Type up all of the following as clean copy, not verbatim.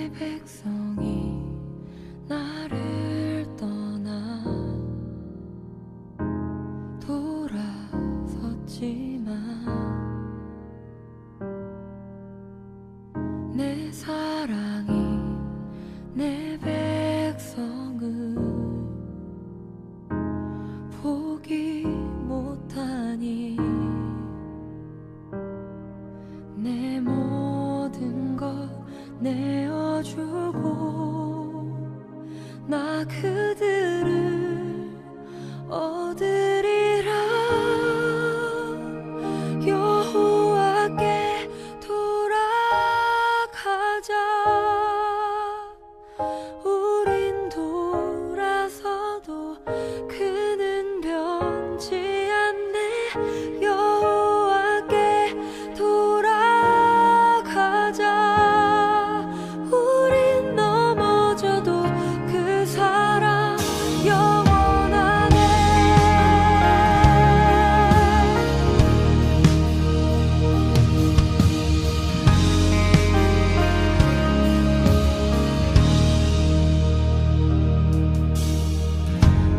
내 백성이 나를 떠나 돌아섰지만 내 사랑이 내 백성을 포기 못하니 내 모든 것 내어주고 나 그들을 얻으리라. 여호와께 돌아가자. 우린 돌아서도 그는 변치 않네. 여호와께 돌아가자. 우린 넘어져도 그 사랑 영원하네.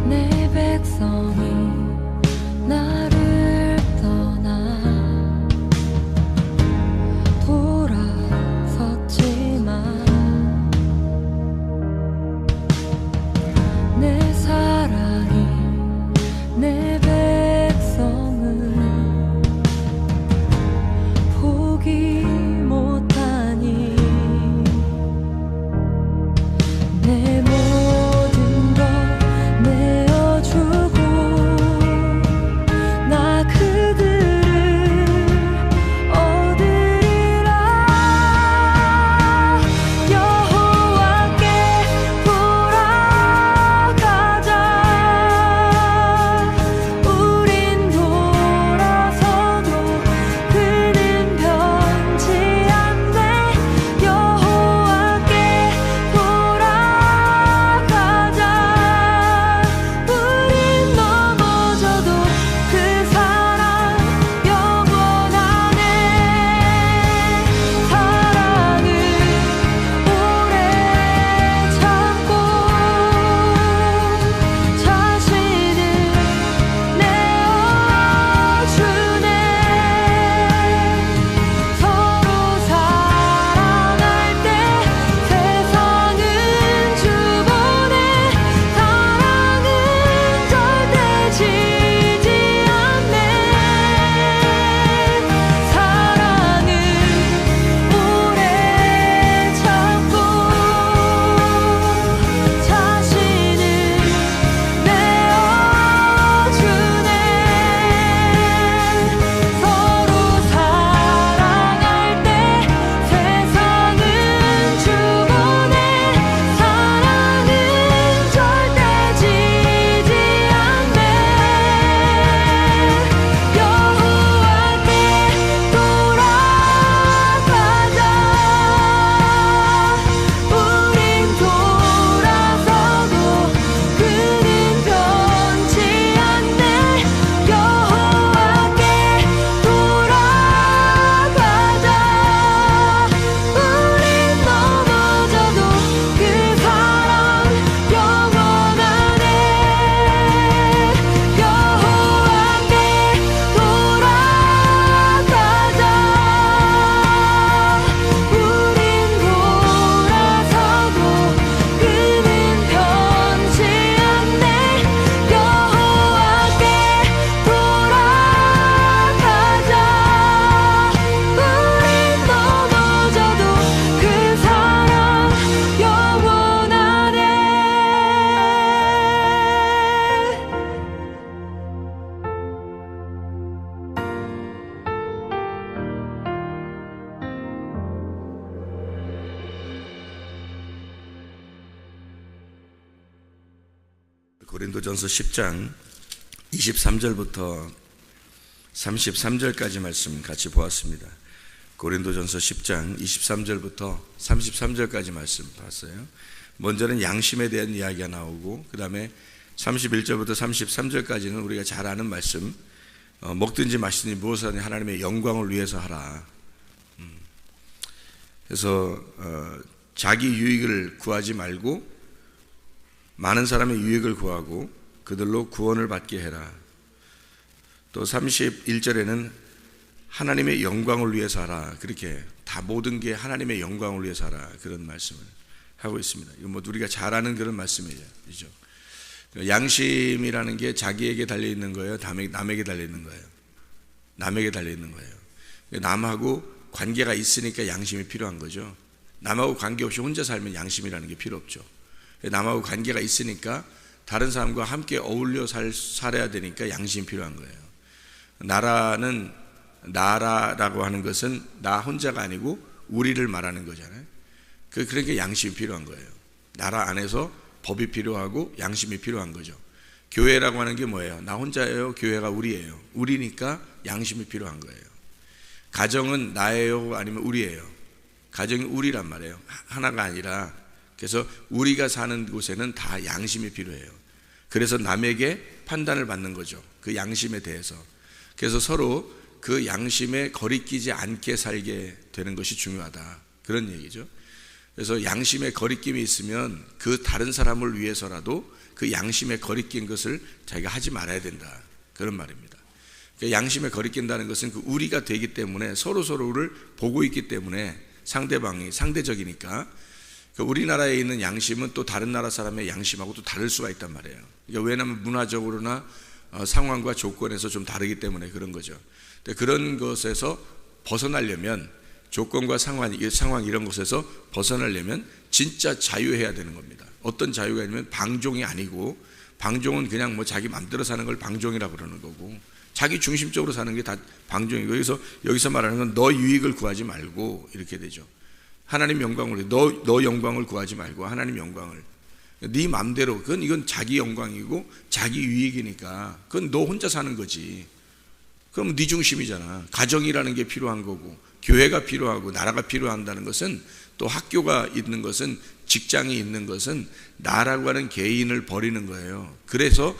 내 백성이 나를 떠나 돌아섰지만 내 사랑이 내 백성을 포기 못하니 내 모든 것 내어주고 나 그들을 얻으리라. 여호와께 돌아가자. 우린 돌아서도 그는 변치 않네. 여호와께 돌아가자. 우린 넘어져도 그 사랑 영원하네. 사랑은 오래 참고 자신을 내어주네. 서로 사랑할 때 세상은 주보네. 사랑은 절대 지지 않네. 사랑은 오래 참고 자신을 내어주네. 서로 사랑할 때 세상은 주보네. 사랑은 절대 지지 않네. 여호와께 돌아가자. 우린 돌아서도 그는 변치 않네. 여호와께 돌아가자. 우린 넘어져도 그 사랑 영원하네. 여호와께 돌아가자. 우린 돌아서도 그는 변치 않네. 여호와께 돌아가자. 우린 넘어져도 그 사랑 영원하네. 고린도전서 10장 23절부터 33절까지 말씀 같이 보았습니다. 고린도전서 10장 23절부터 33절까지 말씀 봤어요. 먼저는 양심에 대한 이야기가 나오고 그 다음에 31절부터 33절까지는 우리가 잘 아는 말씀, 먹든지 마시든지 무엇을 하든지 하나님의 영광을 위해서 하라. 그래서 자기 유익을 구하지 말고 많은 사람의 유익을 구하고 그들로 구원을 받게 해라. 또 31절에는 하나님의 영광을 위해서 하라. 그렇게 다 모든 게 하나님의 영광을 위해서 하라. 그런 말씀을 하고 있습니다. 이거 뭐 우리가 잘 아는 그런 말씀이죠. 양심이라는 게 자기에게 달려있는 거예요? 남에게 달려있는 거예요? 남에게 달려있는 거예요. 남하고 관계가 있으니까 양심이 필요한 거죠. 남하고 관계없이 혼자 살면 양심이라는 게 필요 없죠. 남하고 관계가 있으니까 다른 사람과 함께 어울려 살아야 되니까 양심이 필요한 거예요. 나라라고 하는 것은 나 혼자가 아니고 우리를 말하는 거잖아요. 그러니까 양심이 필요한 거예요. 나라 안에서 법이 필요하고 양심이 필요한 거죠. 교회라고 하는 게 뭐예요? 나 혼자예요? 교회가 우리예요? 우리니까 양심이 필요한 거예요. 가정은 나예요? 아니면 우리예요? 가정이 우리란 말이에요. 하나가 아니라. 그래서 우리가 사는 곳에는 다 양심이 필요해요. 그래서 남에게 판단을 받는 거죠. 그 양심에 대해서. 그래서 서로 그 양심에 거리끼지 않게 살게 되는 것이 중요하다. 그런 얘기죠. 그래서 양심에 거리낌이 있으면 그 다른 사람을 위해서라도 그 양심에 거리낀 것을 자기가 하지 말아야 된다. 그런 말입니다. 양심에 거리낀다는 것은 그 우리가 되기 때문에 서로를 보고 있기 때문에 상대방이 상대적이니까 우리나라에 있는 양심은 또 다른 나라 사람의 양심하고 또 다를 수가 있단 말이에요. 왜냐하면 문화적으로나 상황과 조건에서 좀 다르기 때문에 그런 거죠. 그런 것에서 벗어나려면 조건과 상황 이런 것에서 벗어나려면 진짜 자유해야 되는 겁니다. 어떤 자유가 있냐면 방종이 아니고, 방종은 그냥 뭐 자기 맘대로 사는 걸 방종이라고 그러는 거고, 자기 중심적으로 사는 게 다 방종이고, 여기서 말하는 건 너 유익을 구하지 말고 이렇게 되죠. 하나님 영광을 너 영광을 구하지 말고 하나님 영광을, 네 맘대로, 이건 자기 영광이고 자기 유익이니까 그건 너 혼자 사는 거지. 그럼 네 중심이잖아. 가정이라는 게 필요한 거고, 교회가 필요하고, 나라가 필요한다는 것은, 또 학교가 있는 것은, 직장이 있는 것은 나라고 하는 개인을 버리는 거예요. 그래서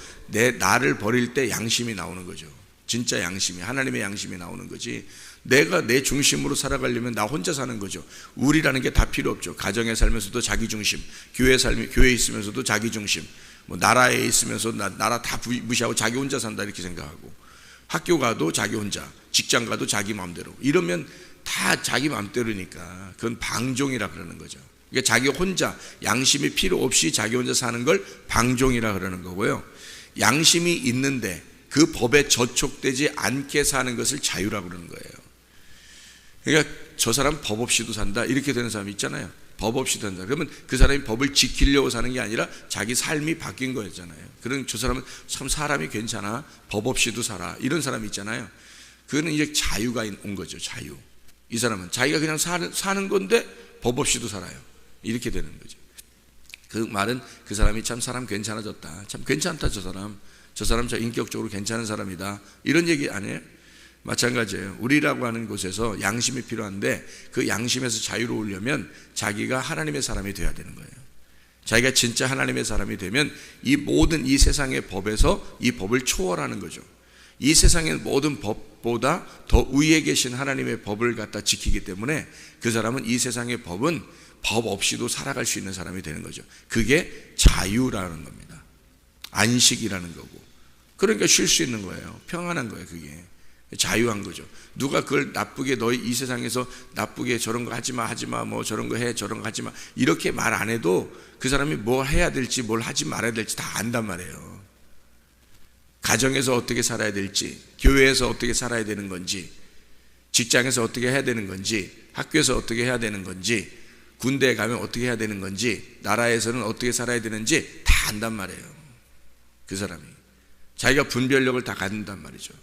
나를 버릴 때 양심이 나오는 거죠. 진짜 양심이, 하나님의 양심이 나오는 거지. 내가 내 중심으로 살아가려면 나 혼자 사는 거죠. 우리라는 게 다 필요 없죠. 가정에 살면서도 자기 중심, 교회에 있으면서도 자기 중심, 뭐 나라에 있으면서 나라 다 무시하고 자기 혼자 산다 이렇게 생각하고, 학교 가도 자기 혼자, 직장 가도 자기 마음대로, 이러면 다 자기 마음대로니까 그건 방종이라 그러는 거죠. 그러니까 자기 혼자, 양심이 필요 없이 자기 혼자 사는 걸 방종이라 그러는 거고요. 양심이 있는데 그 법에 저촉되지 않게 사는 것을 자유라고 그러는 거예요. 그러니까 저 사람 법 없이도 산다 이렇게 되는 사람이 있잖아요. 법 없이도 산다. 그러면 그 사람이 법을 지키려고 사는 게 아니라 자기 삶이 바뀐 거였잖아요. 그런 저 사람은 참 사람이 괜찮아, 법 없이도 살아, 이런 사람이 있잖아요. 그거는 이제 자유가 온 거죠. 자유. 이 사람은 자기가 그냥 사는 건데 법 없이도 살아요. 이렇게 되는 거죠. 그 말은 그 사람이 참 사람 괜찮아졌다, 참 괜찮다, 저 사람 저 인격적으로 괜찮은 사람이다, 이런 얘기 아니에요? 마찬가지예요. 우리라고 하는 곳에서 양심이 필요한데 그 양심에서 자유로우려면 자기가 하나님의 사람이 되어야 되는 거예요. 자기가 진짜 하나님의 사람이 되면 이 모든 이 세상의 법에서 이 법을 초월하는 거죠. 이 세상의 모든 법보다 더 위에 계신 하나님의 법을 갖다 지키기 때문에 그 사람은 이 세상의 법은 법 없이도 살아갈 수 있는 사람이 되는 거죠. 그게 자유라는 겁니다. 안식이라는 거고, 그러니까 쉴 수 있는 거예요. 평안한 거예요. 그게 자유한 거죠. 누가 그걸 나쁘게, 너희 이 세상에서 나쁘게 저런 거 하지마 뭐 저런 거 해, 저런 거 하지마 이렇게 말 안 해도 그 사람이 뭘 해야 될지 뭘 하지 말아야 될지 다 안단 말이에요. 가정에서 어떻게 살아야 될지, 교회에서 어떻게 살아야 되는 건지, 직장에서 어떻게 해야 되는 건지, 학교에서 어떻게 해야 되는 건지, 군대에 가면 어떻게 해야 되는 건지, 나라에서는 어떻게 살아야 되는지 다 안단 말이에요. 그 사람이 자기가 분별력을 다 갖는단 말이죠.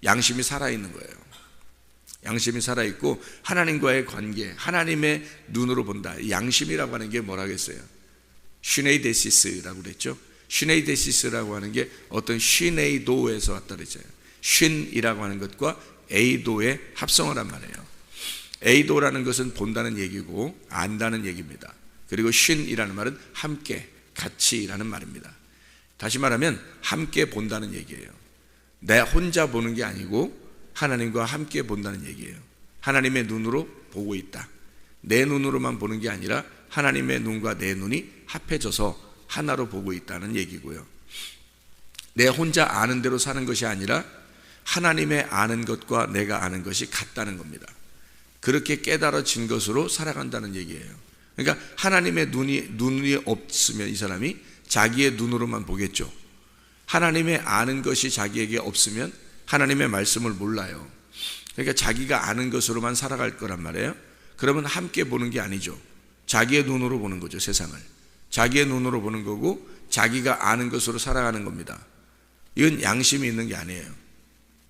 양심이 살아있는 거예요. 양심이 살아있고 하나님과의 관계, 하나님의 눈으로 본다. 양심이라고 하는 게 뭐라겠어요? 슈네이데시스라고 그랬죠. 슈네이데시스라고 하는 게 어떤 슈네이도에서 왔다 그랬잖아요. 슌이라고 하는 것과 에이도의 합성어란 말이에요. 에이도라는 것은 본다는 얘기고 안다는 얘기입니다. 그리고 슌이라는 말은 함께, 같이라는 말입니다. 다시 말하면 함께 본다는 얘기예요. 내 혼자 보는 게 아니고 하나님과 함께 본다는 얘기예요. 하나님의 눈으로 보고 있다. 내 눈으로만 보는 게 아니라 하나님의 눈과 내 눈이 합해져서 하나로 보고 있다는 얘기고요. 내 혼자 아는 대로 사는 것이 아니라 하나님의 아는 것과 내가 아는 것이 같다는 겁니다. 그렇게 깨달아진 것으로 살아간다는 얘기예요. 그러니까 하나님의 눈이 없으면 이 사람이 자기의 눈으로만 보겠죠. 하나님의 아는 것이 자기에게 없으면 하나님의 말씀을 몰라요. 그러니까 자기가 아는 것으로만 살아갈 거란 말이에요. 그러면 함께 보는 게 아니죠. 자기의 눈으로 보는 거죠, 세상을. 자기의 눈으로 보는 거고 자기가 아는 것으로 살아가는 겁니다. 이건 양심이 있는 게 아니에요.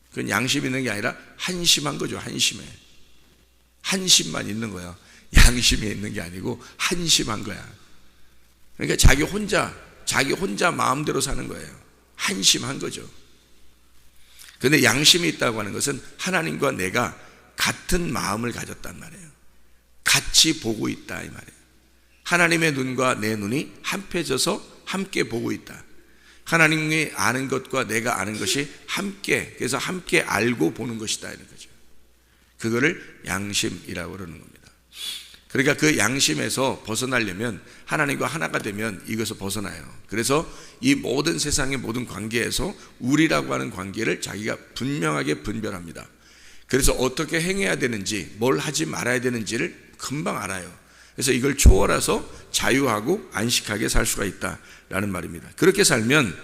그건 양심이 있는 게 아니라 한심한 거죠. 한심만 있는 거야. 양심이 있는 게 아니고 한심한 거야. 그러니까 자기 혼자 마음대로 사는 거예요. 한심한 거죠. 그런데 양심이 있다고 하는 것은 하나님과 내가 같은 마음을 가졌단 말이에요. 같이 보고 있다 이 말이에요. 하나님의 눈과 내 눈이 합해져서 함께 보고 있다. 하나님이 아는 것과 내가 아는 것이 함께, 그래서 함께 알고 보는 것이다 이런 거죠. 그거를 양심이라고 그러는 겁니다. 그러니까 그 양심에서 벗어나려면 하나님과 하나가 되면 이것을 벗어나요. 그래서 이 모든 세상의 모든 관계에서 우리라고 하는 관계를 자기가 분명하게 분별합니다. 그래서 어떻게 행해야 되는지, 뭘 하지 말아야 되는지를 금방 알아요. 그래서 이걸 초월해서 자유하고 안식하게 살 수가 있다라는 말입니다. 그렇게 살면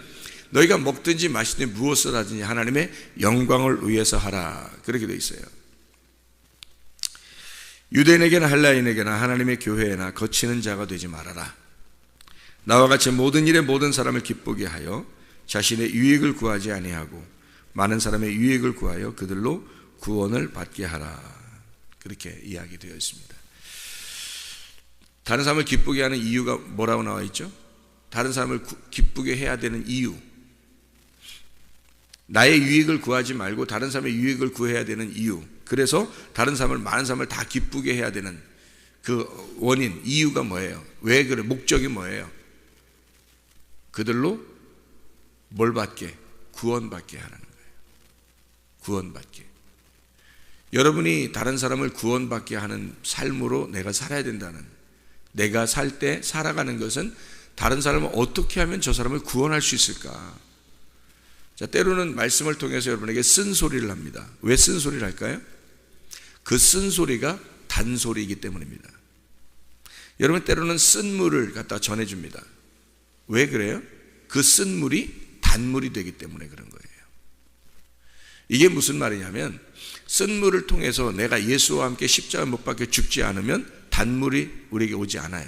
너희가 먹든지 마시든지 무엇을 하든지 하나님의 영광을 위해서 하라, 그렇게 되어 있어요. 유대인에게나 헬라인에게나 하나님의 교회에나 거치는 자가 되지 말아라. 나와 같이 모든 일에 모든 사람을 기쁘게 하여 자신의 유익을 구하지 아니하고 많은 사람의 유익을 구하여 그들로 구원을 받게 하라, 그렇게 이야기되어 있습니다. 다른 사람을 기쁘게 하는 이유가 뭐라고 나와 있죠? 다른 사람을 기쁘게 해야 되는 이유, 나의 유익을 구하지 말고 다른 사람의 유익을 구해야 되는 이유, 그래서 다른 사람을, 많은 사람을 다 기쁘게 해야 되는 그 원인, 이유가 뭐예요? 왜 그래? 목적이 뭐예요? 그들로 뭘 받게? 구원받게 하라는 거예요. 구원받게. 여러분이 다른 사람을 구원받게 하는 삶으로 내가 살아야 된다는, 내가 살 때 살아가는 것은 다른 사람을 어떻게 하면 저 사람을 구원할 수 있을까? 자, 때로는 말씀을 통해서 여러분에게 쓴소리를 합니다. 왜 쓴소리를 할까요? 그 쓴소리가 단소리이기 때문입니다. 여러분, 때로는 쓴물을 갖다 전해줍니다. 왜 그래요? 그 쓴물이 단물이 되기 때문에 그런 거예요. 이게 무슨 말이냐면, 쓴물을 통해서 내가 예수와 함께 십자가 못 박혀 죽지 않으면 단물이 우리에게 오지 않아요.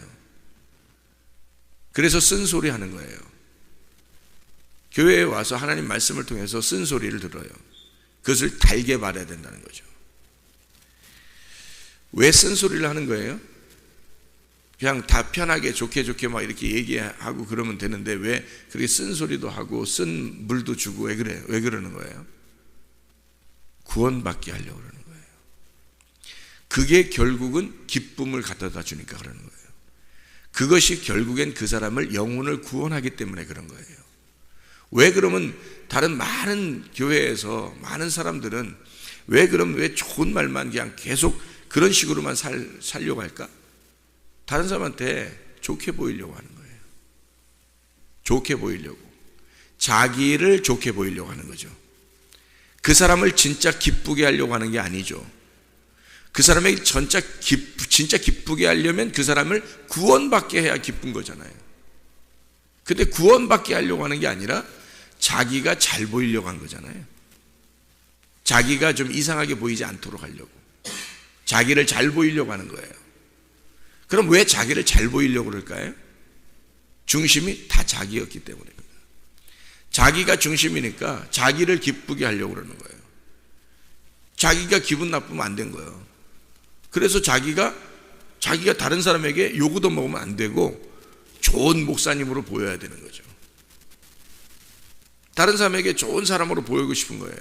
그래서 쓴소리 하는 거예요. 교회에 와서 하나님 말씀을 통해서 쓴소리를 들어요. 그것을 달게 받아야 된다는 거죠. 왜 쓴소리를 하는 거예요? 그냥 다 편하게 좋게 막 이렇게 얘기하고 그러면 되는데 왜 그렇게 쓴소리도 하고 쓴 물도 주고 왜 그래요? 왜 그러는 거예요? 구원받게 하려고 그러는 거예요. 그게 결국은 기쁨을 갖다 주니까 그러는 거예요. 그것이 결국엔 그 사람을, 영혼을 구원하기 때문에 그런 거예요. 왜 그러면 다른 많은 교회에서 많은 사람들은 왜 좋은 말만 그냥 계속 그런 식으로만 살려고 할까? 다른 사람한테 좋게 보이려고 하는 거예요. 좋게 보이려고. 자기를 좋게 보이려고 하는 거죠. 그 사람을 진짜 기쁘게 하려고 하는 게 아니죠. 그 사람에게 진짜 기쁘게 하려면 그 사람을 구원받게 해야 기쁜 거잖아요. 근데 구원받게 하려고 하는 게 아니라 자기가 잘 보이려고 한 거잖아요. 자기가 좀 이상하게 보이지 않도록 하려고, 자기를 잘 보이려고 하는 거예요. 그럼 왜 자기를 잘 보이려고 그럴까요? 중심이 다 자기였기 때문입니다. 자기가 중심이니까 자기를 기쁘게 하려고 그러는 거예요. 자기가 기분 나쁘면 안 된 거예요. 그래서 자기가 다른 사람에게 요구도 먹으면 안 되고 좋은 목사님으로 보여야 되는 거죠. 다른 사람에게 좋은 사람으로 보이고 싶은 거예요.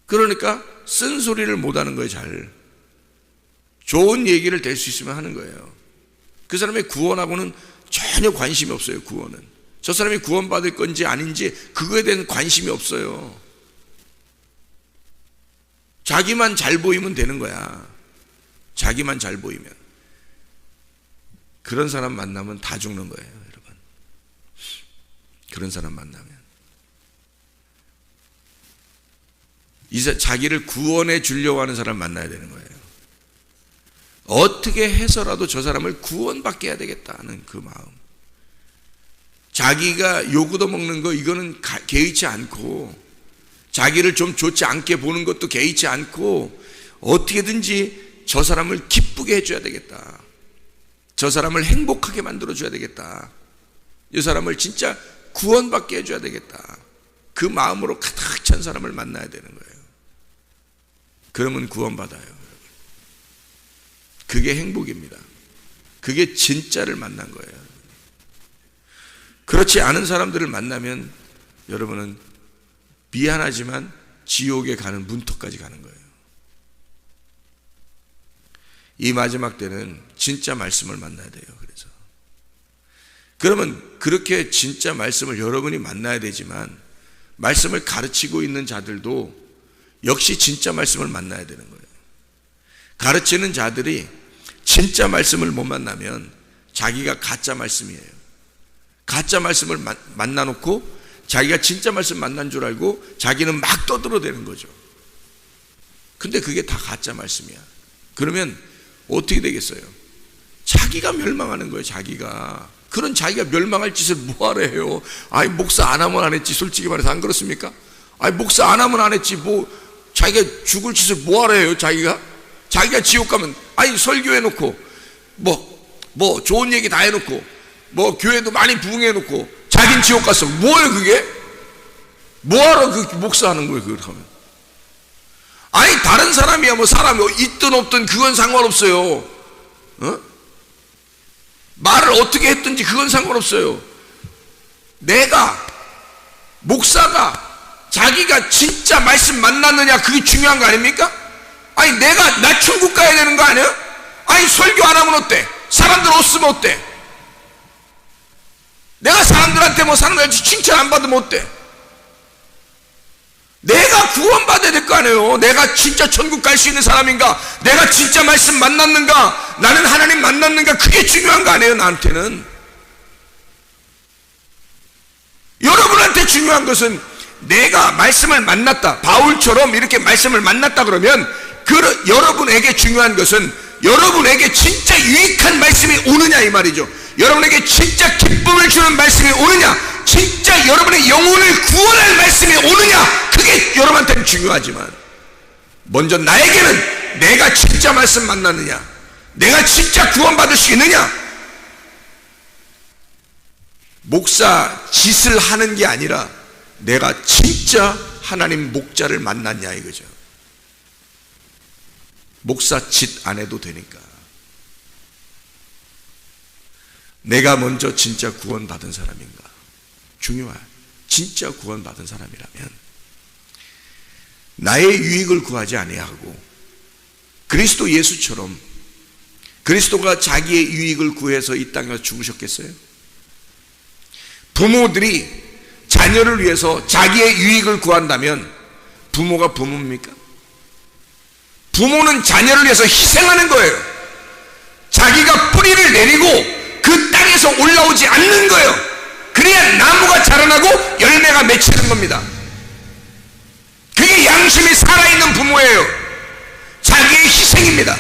그러니까 쓴소리를 못하는 거예요. 잘 좋은 얘기를 될 수 있으면 하는 거예요. 그 사람의 구원하고는 전혀 관심이 없어요. 구원은 저 사람이 구원받을 건지 아닌지 그거에 대한 관심이 없어요. 자기만 잘 보이면 되는 거야. 자기만 잘 보이면. 그런 사람 만나면 다 죽는 거예요, 여러분. 그런 사람 만나면. 자기를 구원해 주려고 하는 사람 만나야 되는 거예요. 어떻게 해서라도 저 사람을 구원받게 해야 되겠다는 그 마음. 자기가 요구도 먹는 거 이거는 개의치 않고, 자기를 좀 좋지 않게 보는 것도 개의치 않고, 어떻게든지 저 사람을 기쁘게 해줘야 되겠다. 저 사람을 행복하게 만들어줘야 되겠다. 이 사람을 진짜 구원받게 해줘야 되겠다. 그 마음으로 가득 찬 사람을 만나야 되는 거예요. 그러면 구원받아요. 그게 행복입니다. 그게 진짜를 만난 거예요. 그렇지 않은 사람들을 만나면 여러분은 미안하지만 지옥에 가는 문턱까지 가는 거예요. 이 마지막 때는 진짜 말씀을 만나야 돼요. 그래서 그러면 그렇게 진짜 말씀을 여러분이 만나야 되지만, 말씀을 가르치고 있는 자들도 역시 진짜 말씀을 만나야 되는 거예요. 가르치는 자들이 진짜 말씀을 못 만나면 자기가 가짜 말씀이에요. 가짜 말씀을 만나놓고 자기가 진짜 말씀 만난 줄 알고 자기는 막 떠들어대는 거죠. 근데 그게 다 가짜 말씀이야. 그러면 어떻게 되겠어요? 자기가 멸망하는 거예요. 자기가. 그런 자기가 멸망할 짓을 뭐하러 해요? 아이, 목사 안 하면 안 했지. 솔직히 말해서 안 그렇습니까? 아이, 목사 안 하면 안 했지. 뭐 자기가 죽을 짓을 뭐하러 해요? 자기가 지옥 가면, 아니, 설교해놓고 뭐 좋은 얘기 다 해놓고 뭐 교회도 많이 부흥해놓고 자긴 지옥 갔어. 뭐예요 그게? 뭐하러 그 목사하는 거예요 그걸 하면? 아니, 다른 사람이야 뭐 사람이 있든 없든 그건 상관없어요. 말을 어떻게 했든지 그건 상관없어요. 내가, 목사가 자기가 진짜 말씀 만났느냐, 그게 중요한 거 아닙니까? 아니, 나 천국 가야 되는 거 아니야? 아니, 설교 안 하면 어때? 사람들 없으면 어때? 내가 사람들한테 사람들한테 칭찬 안 받으면 어때? 내가 구원받아야 될 거 아니에요. 내가 진짜 천국 갈 수 있는 사람인가? 내가 진짜 말씀 만났는가? 나는 하나님 만났는가? 그게 중요한 거 아니에요, 나한테는. 여러분한테 중요한 것은 내가 말씀을 만났다. 바울처럼 이렇게 말씀을 만났다 그러면 여러분에게 중요한 것은 여러분에게 진짜 유익한 말씀이 오느냐 이 말이죠. 여러분에게 진짜 기쁨을 주는 말씀이 오느냐, 진짜 여러분의 영혼을 구원할 말씀이 오느냐, 그게 여러분한테는 중요하지만, 먼저 나에게는 내가 진짜 말씀 만났느냐, 내가 진짜 구원받을 수 있느냐, 목사 짓을 하는 게 아니라 내가 진짜 하나님 목자를 만났냐 이거죠. 목사 짓 안 해도 되니까. 내가 먼저 진짜 구원받은 사람인가? 중요해. 진짜 구원받은 사람이라면 나의 유익을 구하지 아니하고 그리스도 예수처럼, 그리스도가 자기의 유익을 구해서 이 땅에 죽으셨겠어요? 부모들이 자녀를 위해서 자기의 유익을 구한다면 부모가 부모입니까? 부모는 자녀를 위해서 희생하는 거예요. 자기가 뿌리를 내리고 그 땅에서 올라오지 않는 거예요. 그래야 나무가 자라나고 열매가 맺히는 겁니다. 그게 양심이 살아있는 부모예요. 자기의 희생입니다.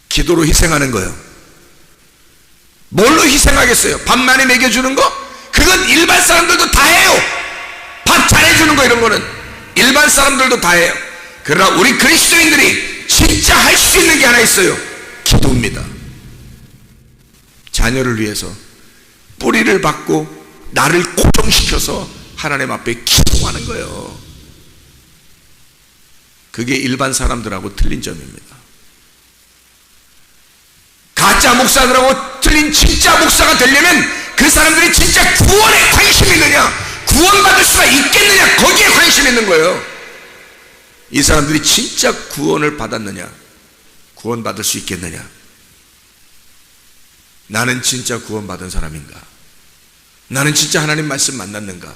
기도로 희생하는 거예요. 뭘로 희생하겠어요? 밥 많이 먹여주는 거? 그건 일반 사람들도 다 해요. 밥 잘해주는 거, 이런 거는 일반 사람들도 다 해요. 그러나 우리 그리스도인들이 진짜 할 수 있는 게 하나 있어요. 기도입니다. 자녀를 위해서 뿌리를 받고 나를 고정시켜서 하나님 앞에 기도하는 거예요. 그게 일반 사람들하고 틀린 점입니다. 가짜 목사들하고 틀린 진짜 목사가 되려면 그 사람들이 진짜 구원에 관심이 있느냐, 구원받을 수가 있겠느냐, 거기에 관심이 있는 거예요. 이 사람들이 진짜 구원을 받았느냐, 구원받을 수 있겠느냐, 나는 진짜 구원받은 사람인가, 나는 진짜 하나님 말씀 만났는가,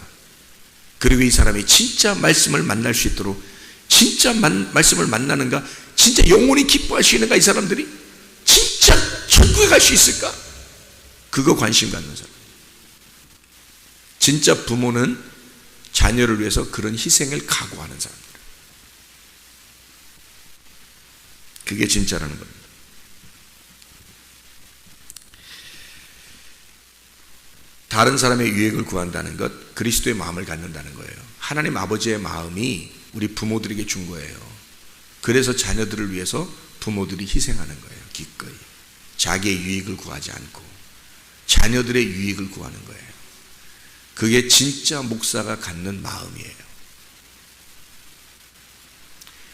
그리고 이 사람이 진짜 말씀을 만날 수 있도록 진짜 말씀을 만나는가, 진짜 영원히 기뻐할 수 있는가? 이 사람들이 진짜 천국에 갈 수 있을까? 그거 관심 갖는 사람. 진짜 부모는 자녀를 위해서 그런 희생을 각오하는 사람들. 그게 진짜라는 겁니다. 다른 사람의 유익을 구한다는 것, 그리스도의 마음을 갖는다는 거예요. 하나님 아버지의 마음이 우리 부모들에게 준 거예요. 그래서 자녀들을 위해서 부모들이 희생하는 거예요. 기꺼이 자기의 유익을 구하지 않고 자녀들의 유익을 구하는 거예요. 그게 진짜 목사가 갖는 마음이에요.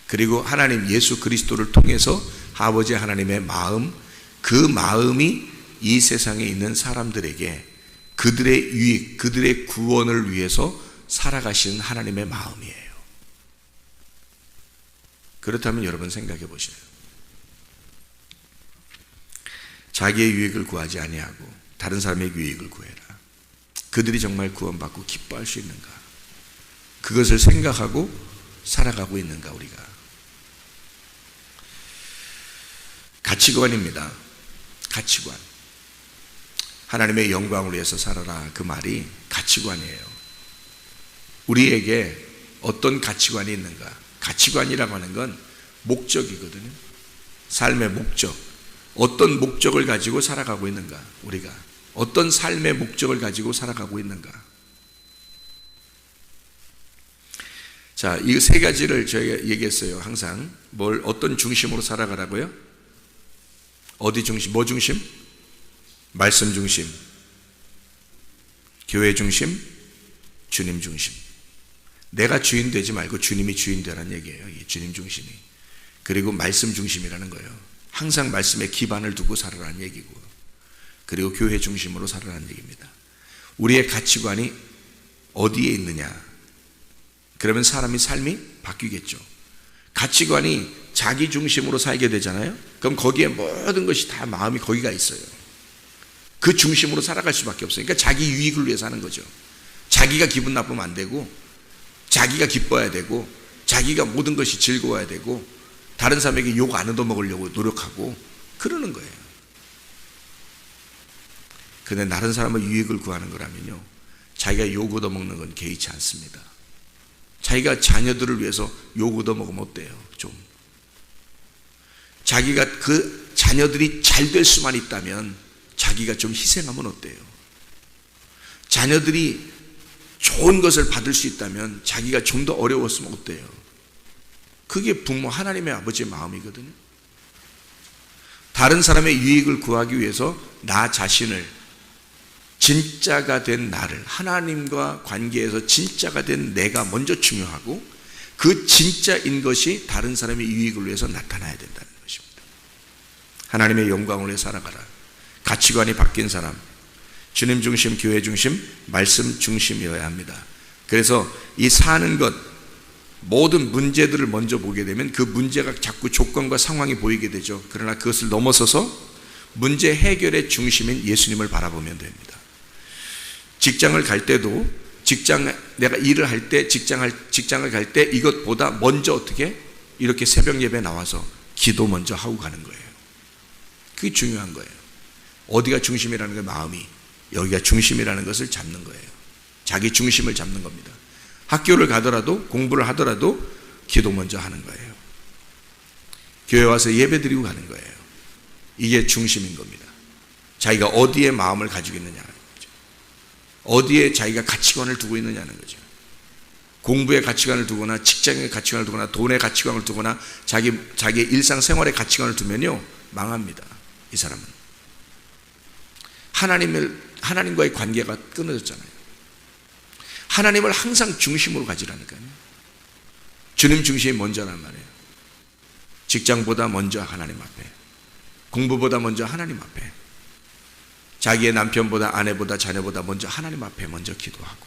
그리고 하나님 예수 그리스도를 통해서 아버지 하나님의 마음, 그 마음이 이 세상에 있는 사람들에게 그들의 유익, 그들의 구원을 위해서 살아가시는 하나님의 마음이에요. 그렇다면 여러분 생각해 보세요. 자기의 유익을 구하지 아니하고 다른 사람의 유익을 구해라. 그들이 정말 구원받고 기뻐할 수 있는가? 그것을 생각하고 살아가고 있는가 우리가? 가치관입니다. 가치관. 하나님의 영광을 위해서 살아라. 그 말이 가치관이에요. 우리에게 어떤 가치관이 있는가? 가치관이라고 하는 건 목적이거든요. 삶의 목적. 어떤 목적을 가지고 살아가고 있는가? 우리가 어떤 삶의 목적을 가지고 살아가고 있는가? 자, 이 세 가지를 저희가 얘기했어요. 항상 어떤 중심으로 살아가라고요? 어디 중심? 뭐 중심? 말씀 중심, 교회 중심, 주님 중심. 내가 주인 되지 말고 주님이 주인 되라는 얘기예요. 이 주님 중심이. 그리고 말씀 중심이라는 거예요. 항상 말씀에 기반을 두고 살아라는 얘기고, 그리고 교회 중심으로 살아라는 얘기입니다. 우리의 가치관이 어디에 있느냐? 그러면 사람이 삶이 바뀌겠죠. 가치관이 자기 중심으로 살게 되잖아요. 그럼 거기에 모든 것이 다 마음이 거기가 있어요. 그 중심으로 살아갈 수밖에 없어요. 그러니까 자기 유익을 위해서 하는 거죠. 자기가 기분 나쁘면 안 되고, 자기가 기뻐야 되고, 자기가 모든 것이 즐거워야 되고, 다른 사람에게 욕 안 얻어먹으려고 노력하고 그러는 거예요. 근데 다른 사람의 유익을 구하는 거라면요, 자기가 욕 얻어먹는 건 개의치 않습니다. 자기가 자녀들을 위해서 욕 얻어먹으면 어때요? 좀 자기가 그 자녀들이 잘 될 수만 있다면 자기가 좀 희생하면 어때요? 자녀들이 좋은 것을 받을 수 있다면 자기가 좀 더 어려웠으면 어때요? 그게 부모 하나님의 아버지의 마음이거든요. 다른 사람의 유익을 구하기 위해서 나 자신을, 진짜가 된 나를, 하나님과 관계에서 진짜가 된 내가 먼저 중요하고, 그 진짜인 것이 다른 사람의 유익을 위해서 나타나야 된다는 것입니다. 하나님의 영광을 위해 살아가라. 가치관이 바뀐 사람, 주님 중심, 교회 중심, 말씀 중심이어야 합니다. 그래서 이 사는 것, 모든 문제들을 먼저 보게 되면 그 문제가 자꾸 조건과 상황이 보이게 되죠. 그러나 그것을 넘어서서 문제 해결의 중심인 예수님을 바라보면 됩니다. 직장을 갈 때도, 내가 일을 할 때, 직장을 갈 때 이것보다 먼저 어떻게 이렇게 새벽 예배 나와서 기도 먼저 하고 가는 거예요. 그게 중요한 거예요. 어디가 중심이라는 게 마음이, 여기가 중심이라는 것을 잡는 거예요. 자기 중심을 잡는 겁니다. 학교를 가더라도, 공부를 하더라도 기도 먼저 하는 거예요. 교회 와서 예배 드리고 가는 거예요. 이게 중심인 겁니다. 자기가 어디에 마음을 가지고 있느냐는 거죠. 어디에 자기가 가치관을 두고 있느냐는 거죠. 공부의 가치관을 두거나, 직장의 가치관을 두거나, 돈의 가치관을 두거나, 자기의 일상생활의 가치관을 두면요, 망합니다. 이 사람은 하나님과의 관계가 끊어졌잖아요. 하나님을 항상 중심으로 가지라니까요. 주님 중심이 먼저란 말이에요. 직장보다 먼저 하나님 앞에, 공부보다 먼저 하나님 앞에, 자기의 남편보다, 아내보다, 자녀보다 먼저 하나님 앞에 먼저 기도하고,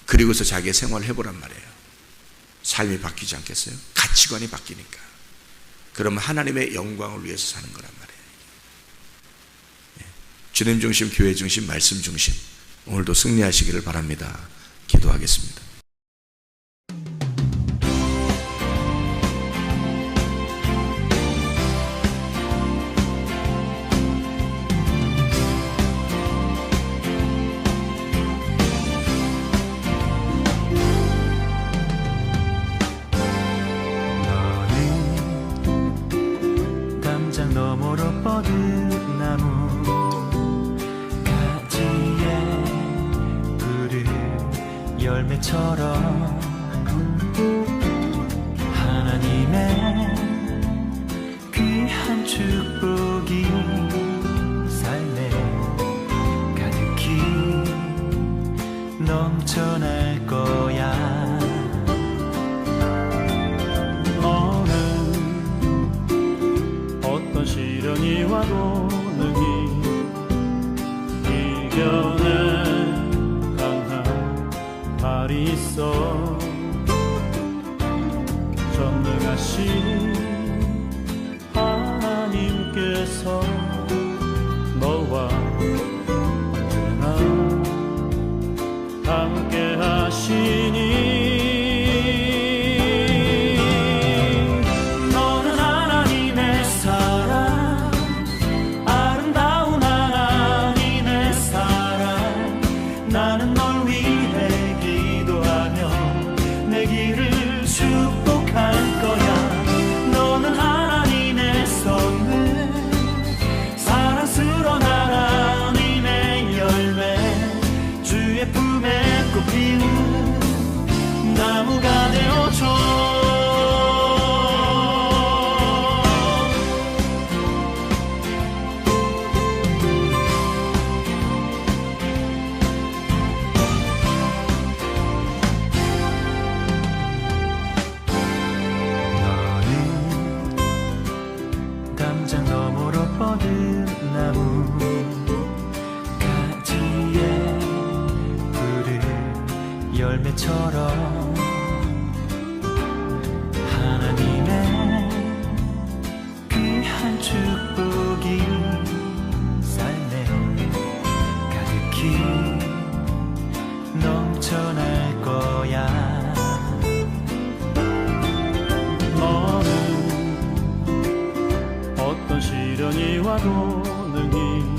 그리고서 자기의 생활을 해보란 말이에요. 삶이 바뀌지 않겠어요? 가치관이 바뀌니까. 그러면 하나님의 영광을 위해서 사는 거란 말이에요. 주님 중심, 교회 중심, 말씀 중심, 오늘도 승리하시기를 바랍니다. 기도하겠습니다. 열매처럼 하나님의 귀한 축복이 삶에 가득히 넘쳐날 거야. 너는 어떤 시련이 와도 능히 이겨낼 강한 발이 있어. 전능하신 하나님께서 너와 언제나 함께 하시니. 너는 하나님의 사랑, 아름다운 하나님의 사랑. 나는 널 위해 기도하며 내 길을 축복할 거야. 너는 하나님의 선물, 사랑스러운 하나님의 열매, 주의 품에 꽃 피우는 나무가 되어줘. 담장 너머로 뻗은 나무 가지에 푸른 열매처럼 하나님의 귀한 축복이 삶에 가득히 넘쳐날 거야. 너는 어떤 시련이 와도 능히